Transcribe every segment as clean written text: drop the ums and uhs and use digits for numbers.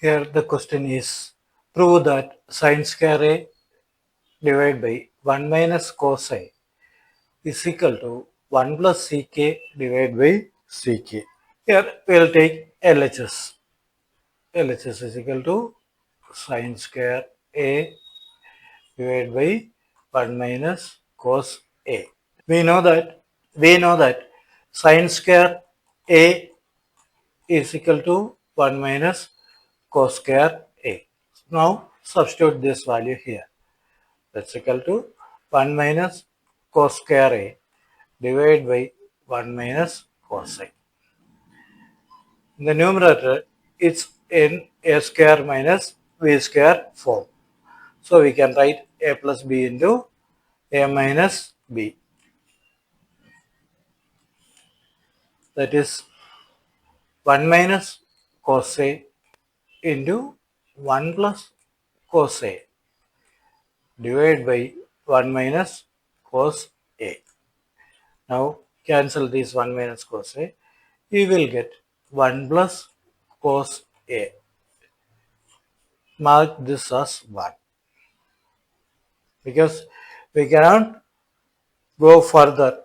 Here the question is, prove that sin²A divided by 1 minus cosA is equal to 1 plus secA divided by ck. Here we will take LHS. LHS is equal to sin²A divided by 1 minus cos A. We know that sin²A is equal to 1 minus cos²A. Now substitute this value here. That's equal to 1 minus cos²A divided by 1 minus cos A. In the numerator, it's in A square minus B square form. So we can write A plus B into A minus B. That is 1 minus cos A into 1 plus cos A divided by 1 minus cos A. Now cancel this 1 minus cos A. We will get 1 plus cos A. Mark this as 1 because we cannot go further.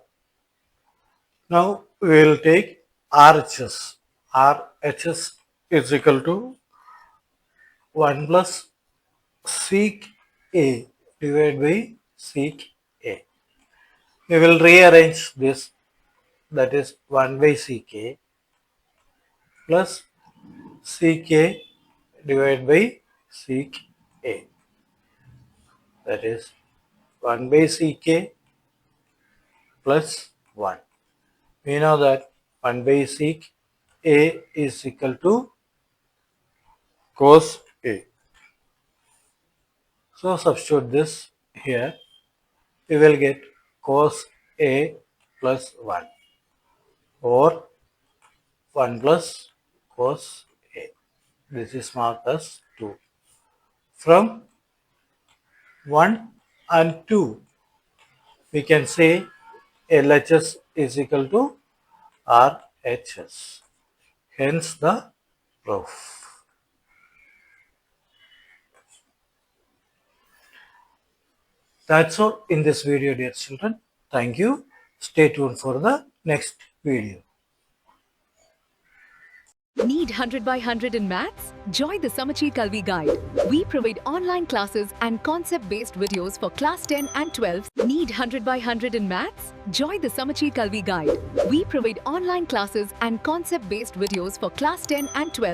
Now we will take RHS. RHS is equal to 1 plus sec A divided by sec A. We will rearrange this, that is 1 by sec A plus sec A divided by sec A. That is 1 by sec A plus 1. We know that 1 by sec A is equal to cos A. So substitute this here. We will get cos A plus 1 or 1 plus cos A. This is marked as 2. From 1 and 2, we can say LHS is equal to RHS. Hence the proof. That's all in this video, dear children. Thank you. Stay tuned for the next video. Need 100 by 100 in maths? Join the Samacheer Kalvi Guide. We provide online classes and concept-based videos for class 10 and 12. Need 100 by 100 in maths? Join the Samacheer Kalvi Guide. We provide online classes and concept-based videos for class 10 and 12